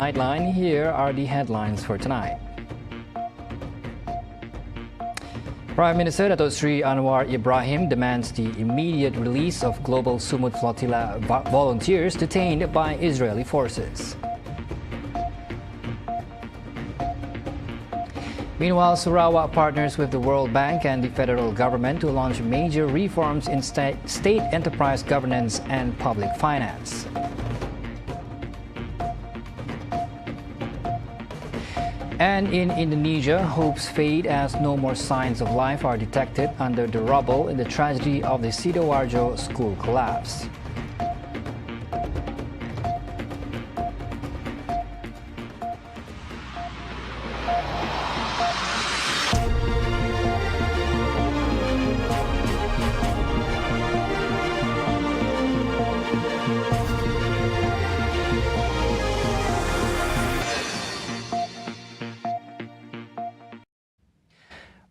Nightline, here are the headlines for tonight. Prime Minister Dato Sri Anwar Ibrahim demands the immediate release of global Sumut Flotilla volunteers detained by Israeli forces. Meanwhile, Sarawak partners with the World Bank and the federal government to launch major reforms in state enterprise governance and public finance. And in Indonesia, hopes fade as no more signs of life are detected under the rubble in the tragedy of the Sidoarjo school collapse.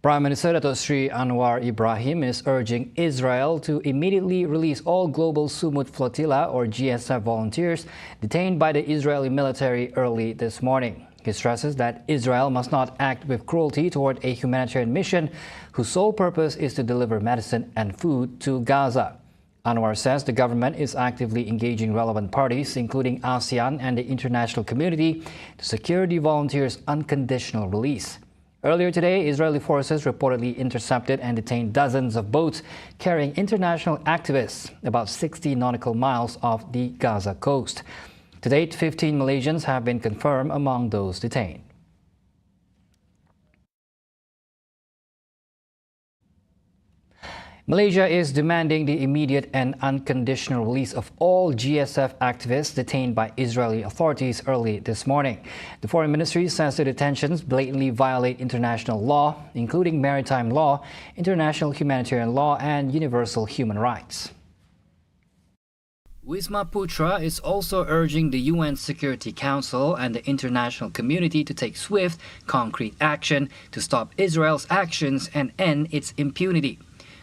Prime Minister Dato Sri Anwar Ibrahim is urging Israel to immediately release all global Sumut Flotilla or GSF volunteers detained by the Israeli military early this morning. He stresses that Israel must not act with cruelty toward a humanitarian mission whose sole purpose is to deliver medicine and food to Gaza. Anwar says the government is actively engaging relevant parties, including ASEAN and the international community, to secure the volunteers' unconditional release. Earlier today, Israeli forces reportedly intercepted and detained dozens of boats carrying international activists about 60 nautical miles off the Gaza coast. To date, 15 Malaysians have been confirmed among those detained. Malaysia is demanding the immediate and unconditional release of all GSF activists detained by Israeli authorities early this morning. The Foreign Ministry says the detentions blatantly violate international law, including maritime law, international humanitarian law, and universal human rights. Wisma Putra is also urging the UN Security Council and the international community to take swift, concrete action to stop Israel's actions and end its impunity.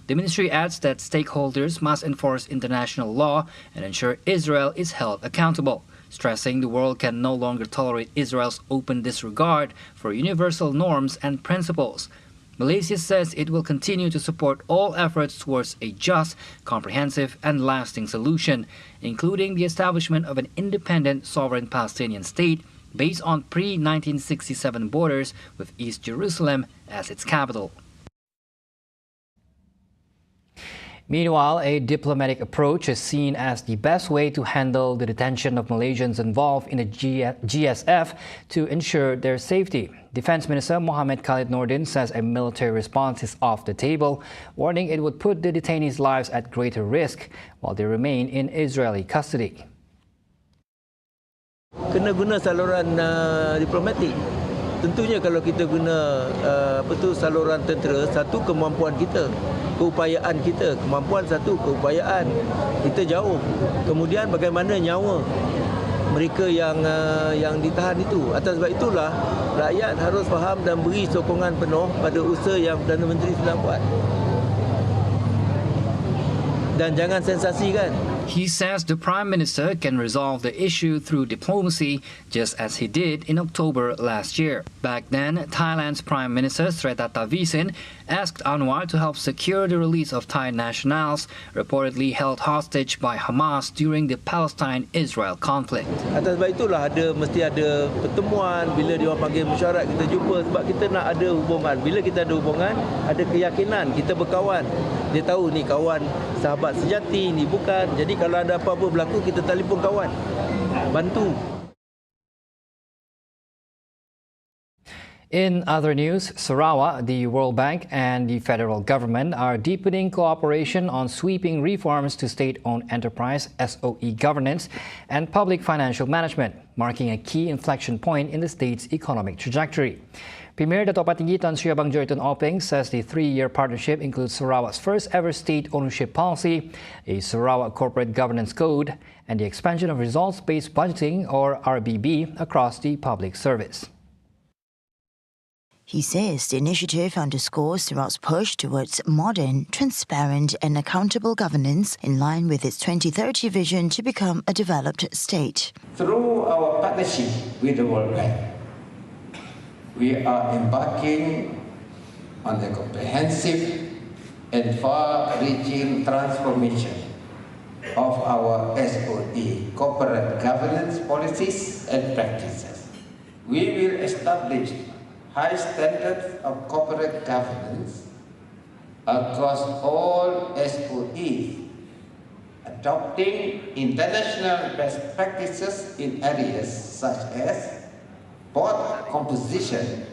The ministry adds that stakeholders must enforce international law and ensure Israel is held accountable, stressing the world can no longer tolerate Israel's open disregard for universal norms and principles. Malaysia says it will continue to support all efforts towards a just, comprehensive, and lasting solution, including the establishment of an independent sovereign Palestinian state based on pre-1967 borders with East Jerusalem as its capital. Meanwhile, a diplomatic approach is seen as the best way to handle the detention of Malaysians involved in the GSF to ensure their safety. Defense Minister Mohammed Khalid Nordin says a military response is off the table, warning it would put the detainees' lives at greater risk while they remain in Israeli custody. Kena guna saluran diplomatik. Tentunya kalau kita guna saluran tentera, satu kemampuan kita, keupayaan kita, kemampuan satu, keupayaan kita jauh. Kemudian bagaimana nyawa mereka yang ditahan itu. Atas sebab itulah rakyat harus faham dan beri sokongan penuh pada usaha yang Perdana Menteri sedang buat. Dan jangan sensasikan. He says the Prime Minister can resolve the issue through diplomacy, just as he did in October last year. Back then, Thailand's Prime Minister Srettha Thavisin asked Anwar to help secure the release of Thai nationals reportedly held hostage by Hamas during the Palestine-Israel conflict. Atas sebab itulah mesti ada pertemuan, bila dia orang panggil mesyuarat kita jumpa sebab kita nak ada hubungan. Bila kita ada hubungan, ada keyakinan kita berkawan. Dia tahu ni kawan sahabat sejati, ni bukan. Jadi kalau ada apa-apa berlaku, kita telefon kawan, bantu. In other news, Sarawak, the World Bank and the federal government are deepening cooperation on sweeping reforms to state-owned enterprise SOE governance and public financial management, marking a key inflection point in the state's economic trajectory. Premier Dato' Patinggi Tan Sri Abang Joyton Openg says the three-year partnership includes Sarawak's first-ever state ownership policy, a Sarawak Corporate Governance Code, and the expansion of results-based budgeting or RBB across the public service. He says the initiative underscores Sarawak's push towards modern, transparent and accountable governance in line with its 2030 vision to become a developed state. Through our partnership with the World Bank, we are embarking on a comprehensive and far-reaching transformation of our SOE corporate governance policies and practices. We will establish high standards of corporate governance across all SOEs, adopting international best practices in areas such as board composition,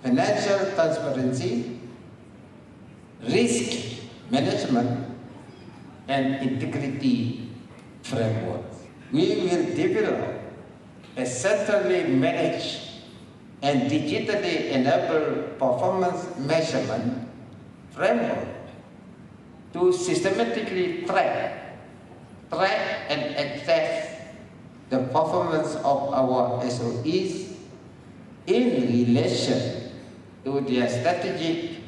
financial transparency, risk management, and integrity frameworks. We will develop a centrally managed and digitally enabled performance measurement framework to systematically track and assess the performance of our SOEs in relation to their strategic,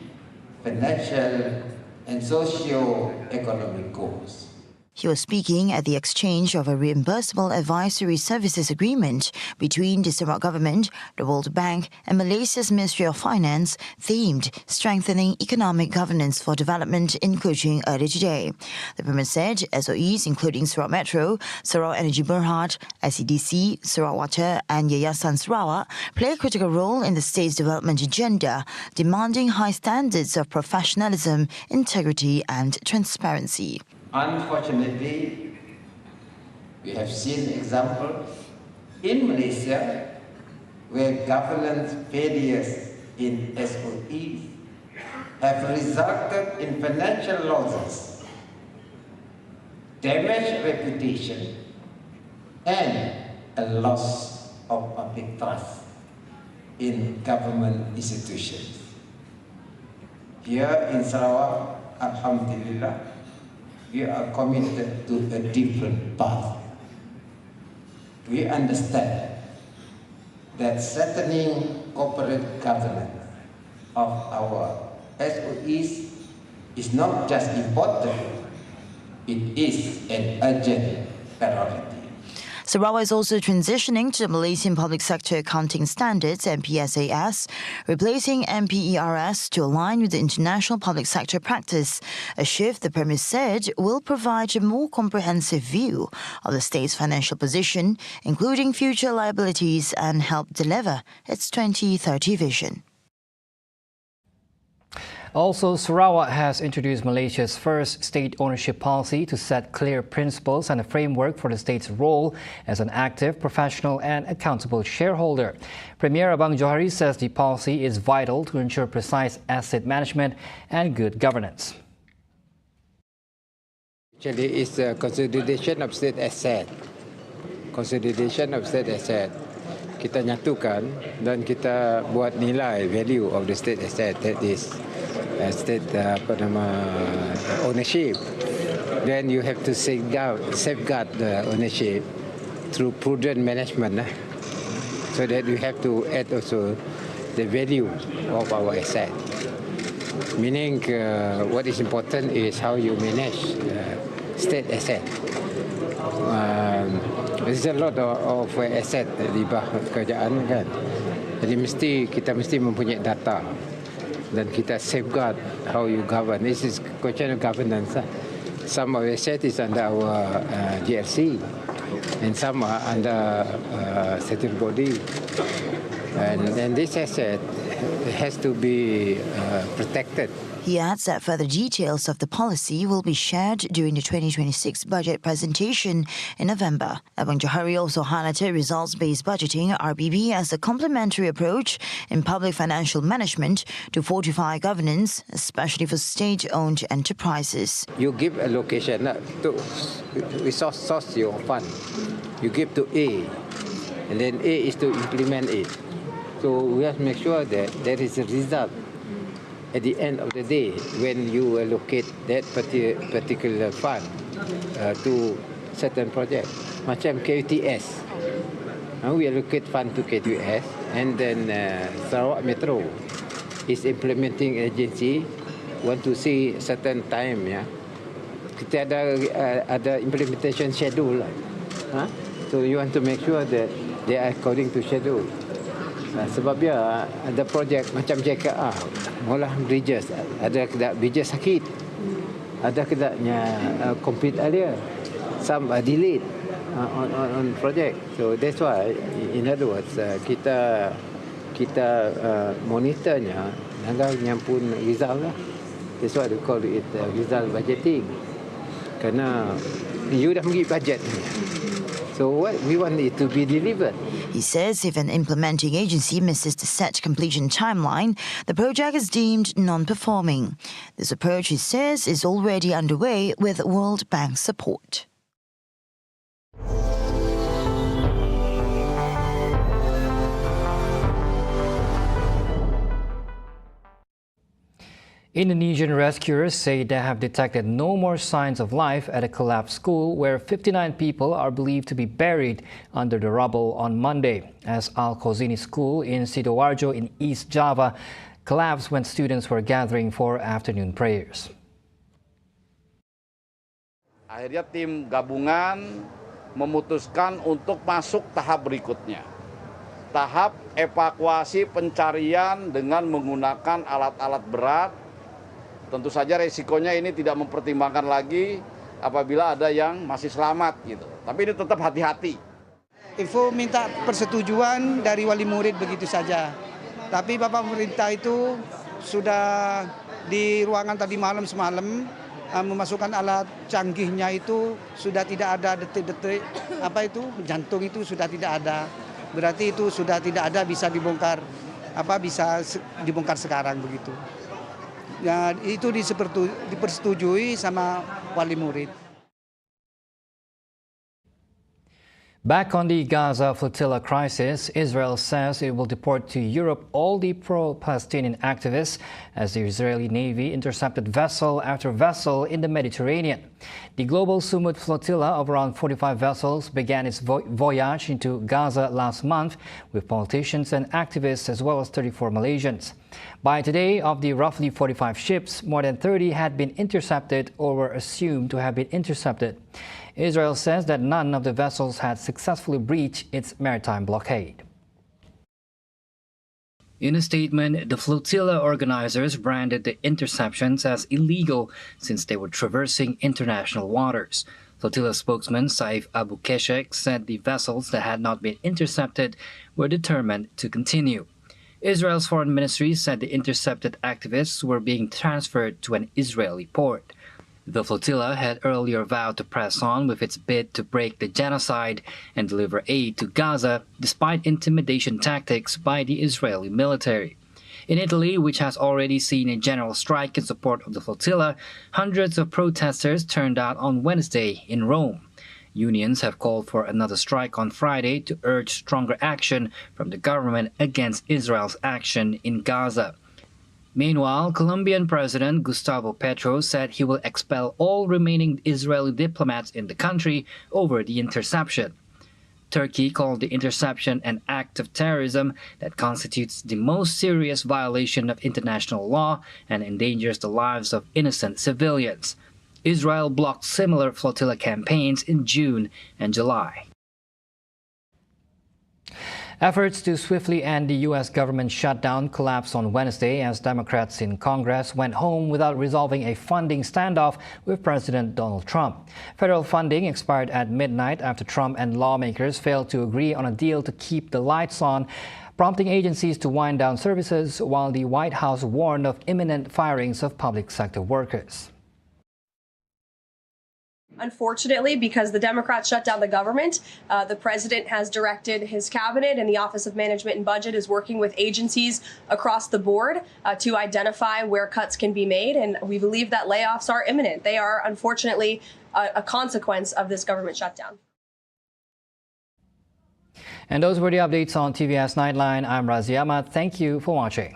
financial, and socio-economic goals. He was speaking at the exchange of a reimbursable advisory services agreement between the Sarawak government, the World Bank and Malaysia's Ministry of Finance themed Strengthening Economic Governance for Development in Kuching earlier today. The Premier said SOEs including Sarawak Metro, Sarawak Energy Berhad, ICDC, Sarawak Water and Yayasan Sarawak play a critical role in the state's development agenda, demanding high standards of professionalism, integrity and transparency. Unfortunately, we have seen examples in Malaysia where governance failures in SOEs have resulted in financial losses, damaged reputation, and a loss of public trust in government institutions. Here in Sarawak, alhamdulillah, we are committed to a different path. We understand that strengthening corporate governance of our SOEs is not just important, it is an urgent priority. Sarawak is also transitioning to the Malaysian Public Sector Accounting Standards (MPSAS), replacing MPERS to align with the international public sector practice, a shift the Premier said will provide a more comprehensive view of the state's financial position, including future liabilities, and help deliver its 2030 vision. Also, Sarawak has introduced Malaysia's first state ownership policy to set clear principles and a framework for the state's role as an active, professional and accountable shareholder. Premier Abang Johari says the policy is vital to ensure precise asset management and good governance. Actually, it's a consolidation of state asset. Kita nyatukan dan kita buat nilai value of the state asset, that is state ownership. Then you have to safeguard the ownership through prudent management, so that we have to add also the value of our asset. Meaning what is important is how you manage state asset. There's a lot of asset di bawah kerajaan kan. Jadi kita mesti mempunyai data dan kita safeguard how you govern. This is question of governance. Some of asset is under our GRC and some are under certain body. And this asset has to be protected. He adds that further details of the policy will be shared during the 2026 budget presentation in November. Abang Johari also highlighted results-based budgeting (RBB) as a complementary approach in public financial management to fortify governance, especially for state-owned enterprises. You give allocation to source your fund. You give to A, and then A is to implement it. So we have to make sure that there is a result at the end of the day when you allocate that particular fund to certain project. Macam KUTS. We allocate fund to TVS, and then Sarawak Metro is implementing agency want to see certain time, ya. Kita ada implementation schedule lah. So you want to make sure that they are according to schedule. Sebab dia ada projek macam JKA, ngolah bridges, ada kedak bridges sakit, ada kedaknya complete earlier, some are delayed on project. So that's why, in other words, kita monitornya, nangganya pun result lah. That's why we call it result budgeting. Kerana you dah bagi budget. So what we want it to be delivered. He says if an implementing agency misses the set completion timeline, the project is deemed non-performing. This approach, he says, is already underway with World Bank support. Indonesian rescuers say they have detected no more signs of life at a collapsed school where 59 people are believed to be buried under the rubble on Monday, as Al-Khozini School in Sidoarjo in East Java collapsed when students were gathering for afternoon prayers. Akhirnya tim gabungan memutuskan untuk masuk tahap berikutnya. Tahap evakuasi pencarian dengan menggunakan alat-alat berat. Tentu saja resikonya ini tidak mempertimbangkan lagi apabila ada yang masih selamat gitu. Tapi ini tetap hati-hati. Info minta persetujuan dari wali murid begitu saja. Tapi Bapak Pemerintah itu sudah di ruangan tadi malam semalam memasukkan alat canggihnya itu sudah tidak ada detik-detik jantung itu sudah tidak ada. Berarti itu sudah tidak ada, bisa dibongkar bisa dibongkar sekarang begitu. Ya, itu dipersetujui sama wali murid. Back on the Gaza flotilla crisis, Israel says it will deport to Europe all the pro-Palestinian activists as the Israeli Navy intercepted vessel after vessel in the Mediterranean. The global Sumut flotilla of around 45 vessels began its voyage into Gaza last month with politicians and activists as well as 34 Malaysians. By today, of the roughly 45 ships, more than 30 had been intercepted or were assumed to have been intercepted. Israel says that none of the vessels had successfully breached its maritime blockade. In a statement, the flotilla organizers branded the interceptions as illegal since they were traversing international waters. Flotilla spokesman Saif Abu Keshek said the vessels that had not been intercepted were determined to continue. Israel's foreign ministry said the intercepted activists were being transferred to an Israeli port. The flotilla had earlier vowed to press on with its bid to break the genocide and deliver aid to Gaza despite intimidation tactics by the Israeli military. In Italy, which has already seen a general strike in support of the flotilla, hundreds of protesters turned out on Wednesday in Rome. Unions have called for another strike on Friday to urge stronger action from the government against Israel's action in Gaza. Meanwhile, Colombian President Gustavo Petro said he will expel all remaining Israeli diplomats in the country over the interception. Turkey called the interception an act of terrorism that constitutes the most serious violation of international law and endangers the lives of innocent civilians. Israel blocked similar flotilla campaigns in June and July. Efforts to swiftly end the U.S. government shutdown collapsed on Wednesday as Democrats in Congress went home without resolving a funding standoff with President Donald Trump. Federal funding expired at midnight after Trump and lawmakers failed to agree on a deal to keep the lights on, prompting agencies to wind down services while the White House warned of imminent firings of public sector workers. Unfortunately, because the Democrats shut down the government, the president has directed his cabinet and the Office of Management and Budget is working with agencies across the board to identify where cuts can be made. And we believe that layoffs are imminent. They are, unfortunately, a consequence of this government shutdown. And those were the updates on TVS Nightline. I'm Razi Ahmad. Thank you for watching.